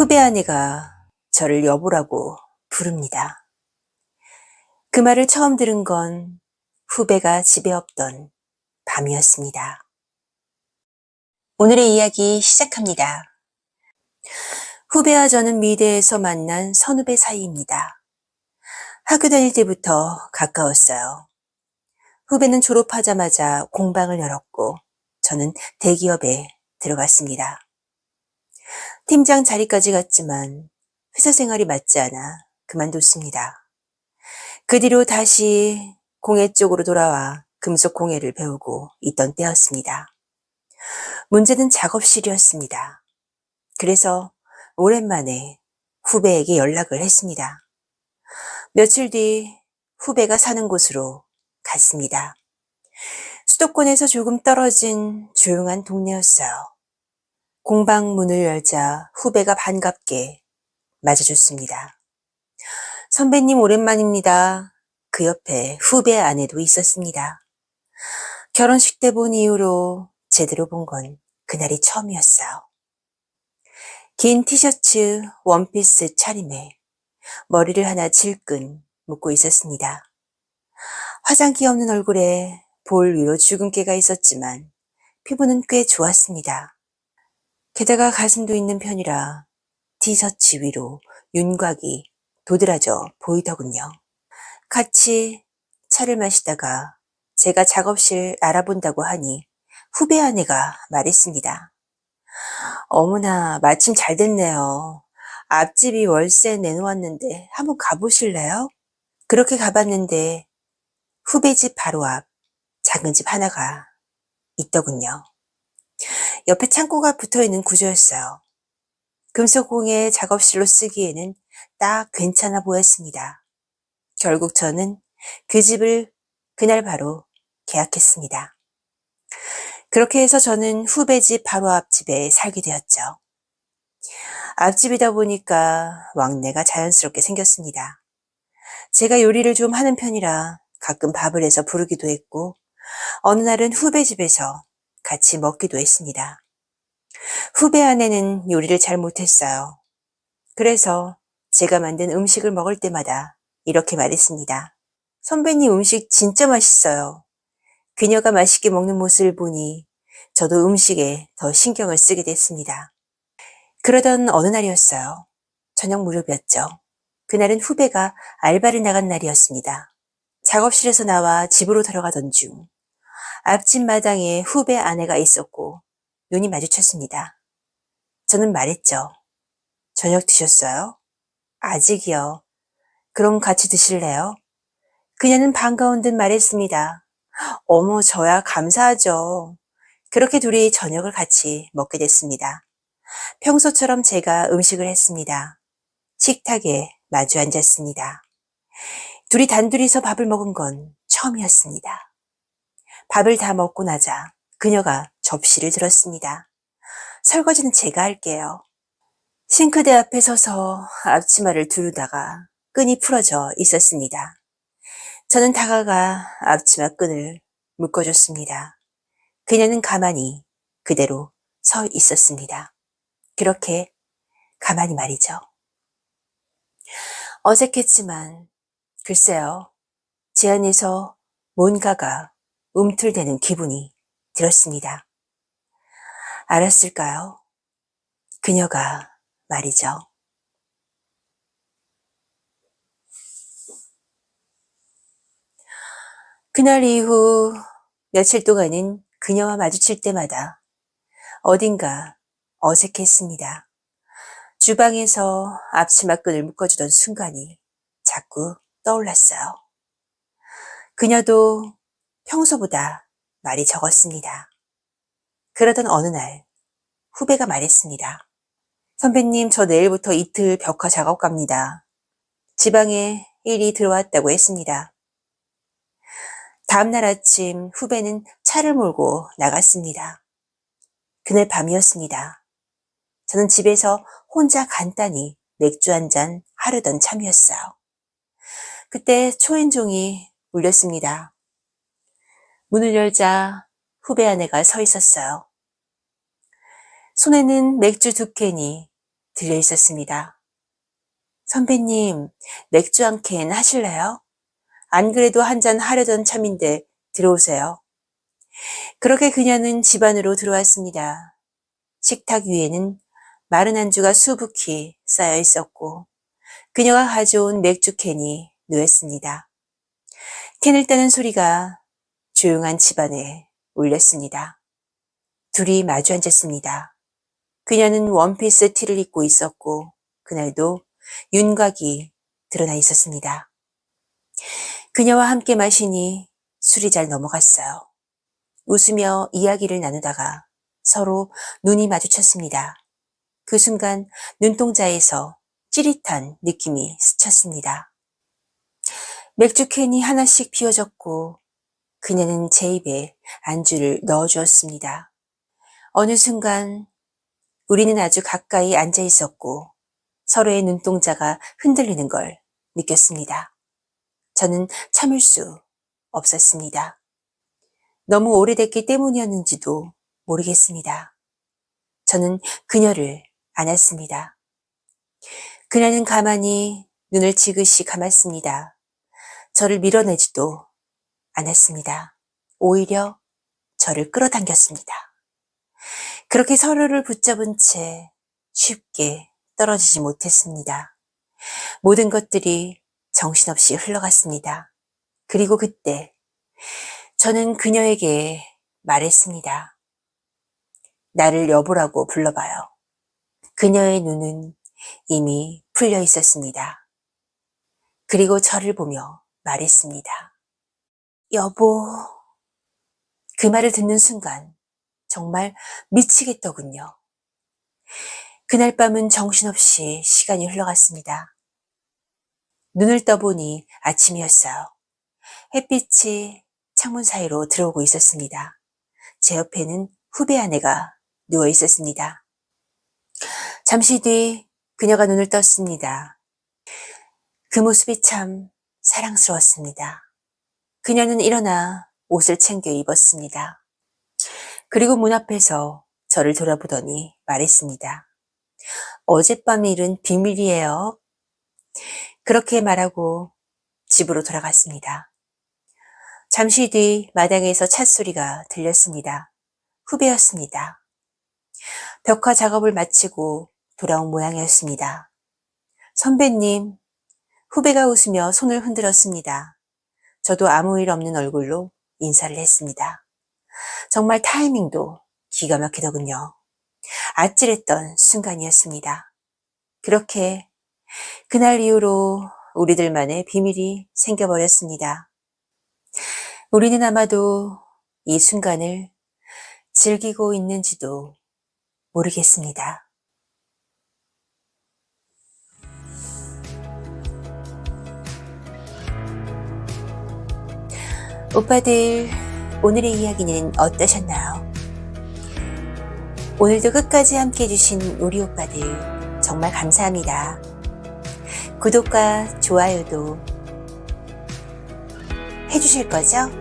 후배 아내가 저를 여보라고 부릅니다. 그 말을 처음 들은 건 후배가 집에 없던 밤이었습니다. 오늘의 이야기 시작합니다. 후배와 저는 미대에서 만난 선후배 사이입니다. 학교 다닐 때부터 가까웠어요. 후배는 졸업하자마자 공방을 열었고 저는 대기업에 들어갔습니다. 팀장 자리까지 갔지만 회사 생활이 맞지 않아 그만뒀습니다. 그 뒤로 다시 공예 쪽으로 돌아와 금속 공예를 배우고 있던 때였습니다. 문제는 작업실이었습니다. 그래서 오랜만에 후배에게 연락을 했습니다. 며칠 뒤 후배가 사는 곳으로 갔습니다. 수도권에서 조금 떨어진 조용한 동네였어요. 공방 문을 열자 후배가 반갑게 맞아줬습니다. 선배님 오랜만입니다. 그 옆에 후배 아내도 있었습니다. 결혼식 때 본 이후로 제대로 본 건 그날이 처음이었어요. 긴 티셔츠, 원피스 차림에 머리를 하나 질끈 묶고 있었습니다. 화장기 없는 얼굴에 볼 위로 주근깨가 있었지만 피부는 꽤 좋았습니다. 게다가 가슴도 있는 편이라 티셔츠 위로 윤곽이 도드라져 보이더군요. 같이 차를 마시다가 제가 작업실 알아본다고 하니 후배 아내가 말했습니다. 어머나, 마침 잘 됐네요. 앞집이 월세 내놓았는데 한번 가보실래요? 그렇게 가봤는데 후배 집 바로 앞 작은 집 하나가 있더군요. 옆에 창고가 붙어있는 구조였어요. 금속공예 작업실로 쓰기에는 딱 괜찮아 보였습니다. 결국 저는 그 집을 그날 바로 계약했습니다. 그렇게 해서 저는 후배 집 바로 앞집에 살게 되었죠. 앞집이다 보니까 왕래가 자연스럽게 생겼습니다. 제가 요리를 좀 하는 편이라 가끔 밥을 해서 부르기도 했고 어느 날은 후배 집에서 같이 먹기도 했습니다. 후배 아내는 요리를 잘 못했어요. 그래서 제가 만든 음식을 먹을 때마다 이렇게 말했습니다. 선배님 음식 진짜 맛있어요. 그녀가 맛있게 먹는 모습을 보니 저도 음식에 더 신경을 쓰게 됐습니다. 그러던 어느 날이었어요. 저녁 무렵이었죠. 그날은 후배가 알바를 나간 날이었습니다. 작업실에서 나와 집으로 들어가던 중 앞집 마당에 후배 아내가 있었고 눈이 마주쳤습니다. 저는 말했죠. 저녁 드셨어요? 아직이요. 그럼 같이 드실래요? 그녀는 반가운 듯 말했습니다. 어머, 저야 감사하죠. 그렇게 둘이 저녁을 같이 먹게 됐습니다. 평소처럼 제가 음식을 했습니다. 식탁에 마주 앉았습니다. 둘이 단둘이서 밥을 먹은 건 처음이었습니다. 밥을 다 먹고 나자 그녀가 접시를 들었습니다. 설거지는 제가 할게요. 싱크대 앞에 서서 앞치마를 두르다가 끈이 풀어져 있었습니다. 저는 다가가 앞치마 끈을 묶어줬습니다. 그녀는 가만히 그대로 서 있었습니다. 그렇게 가만히 말이죠. 어색했지만 글쎄요. 제 안에서 뭔가가 움틀대는 기분이 들었습니다. 알았을까요? 그녀가 말이죠. 그날 이후 며칠 동안은 그녀와 마주칠 때마다 어딘가 어색했습니다. 주방에서 앞치마끈을 묶어주던 순간이 자꾸 떠올랐어요. 그녀도 평소보다 말이 적었습니다. 그러던 어느 날 후배가 말했습니다. 선배님, 저 내일부터 이틀 벽화 작업 갑니다. 지방에 일이 들어왔다고 했습니다. 다음날 아침 후배는 차를 몰고 나갔습니다. 그날 밤이었습니다. 저는 집에서 혼자 간단히 맥주 한 잔 하려던 참이었어요. 그때 초인종이 울렸습니다. 문을 열자 후배 아내가 서 있었어요. 손에는 맥주 2캔이 들려 있었습니다. 선배님, 맥주 한 캔 하실래요? 안 그래도 한 잔 하려던 참인데 들어오세요. 그렇게 그녀는 집 안으로 들어왔습니다. 식탁 위에는 마른 안주가 수북히 쌓여 있었고 그녀가 가져온 맥주 캔이 놓였습니다. 캔을 따는 소리가 조용한 집안에 울렸습니다. 둘이 마주 앉았습니다. 그녀는 원피스 티를 입고 있었고 그날도 윤곽이 드러나 있었습니다. 그녀와 함께 마시니 술이 잘 넘어갔어요. 웃으며 이야기를 나누다가 서로 눈이 마주쳤습니다. 그 순간 눈동자에서 찌릿한 느낌이 스쳤습니다. 맥주 캔이 하나씩 비워졌고 그녀는 제 입에 안주를 넣어주었습니다. 어느 순간 우리는 아주 가까이 앉아 있었고 서로의 눈동자가 흔들리는 걸 느꼈습니다. 저는 참을 수 없었습니다. 너무 오래됐기 때문이었는지도 모르겠습니다. 저는 그녀를 안았습니다. 그녀는 가만히 눈을 지그시 감았습니다. 저를 밀어내지도 않았습니다. 오히려 저를 끌어당겼습니다. 그렇게 서로를 붙잡은 채 쉽게 떨어지지 못했습니다. 모든 것들이 정신없이 흘러갔습니다. 그리고 그때 저는 그녀에게 말했습니다. 나를 여보라고 불러봐요. 그녀의 눈은 이미 풀려 있었습니다. 그리고 저를 보며 말했습니다. 여보. 그 말을 듣는 순간 정말 미치겠더군요. 그날 밤은 정신없이 시간이 흘러갔습니다. 눈을 떠보니 아침이었어요. 햇빛이 창문 사이로 들어오고 있었습니다. 제 옆에는 후배 아내가 누워 있었습니다. 잠시 뒤 그녀가 눈을 떴습니다. 그 모습이 참 사랑스러웠습니다. 그녀는 일어나 옷을 챙겨 입었습니다. 그리고 문 앞에서 저를 돌아보더니 말했습니다. 어젯밤 일은 비밀이에요. 그렇게 말하고 집으로 돌아갔습니다. 잠시 뒤 마당에서 찻소리가 들렸습니다. 후배였습니다. 벽화 작업을 마치고 돌아온 모양이었습니다. 선배님, 후배가 웃으며 손을 흔들었습니다. 저도 아무 일 없는 얼굴로 인사를 했습니다. 정말 타이밍도 기가 막히더군요. 아찔했던 순간이었습니다. 그렇게 그날 이후로 우리들만의 비밀이 생겨버렸습니다. 우리는 아마도 이 순간을 즐기고 있는지도 모르겠습니다. 오빠들, 오늘의 이야기는 어떠셨나요? 오늘도 끝까지 함께 해주신 우리 오빠들 정말 감사합니다. 구독과 좋아요도 해주실 거죠?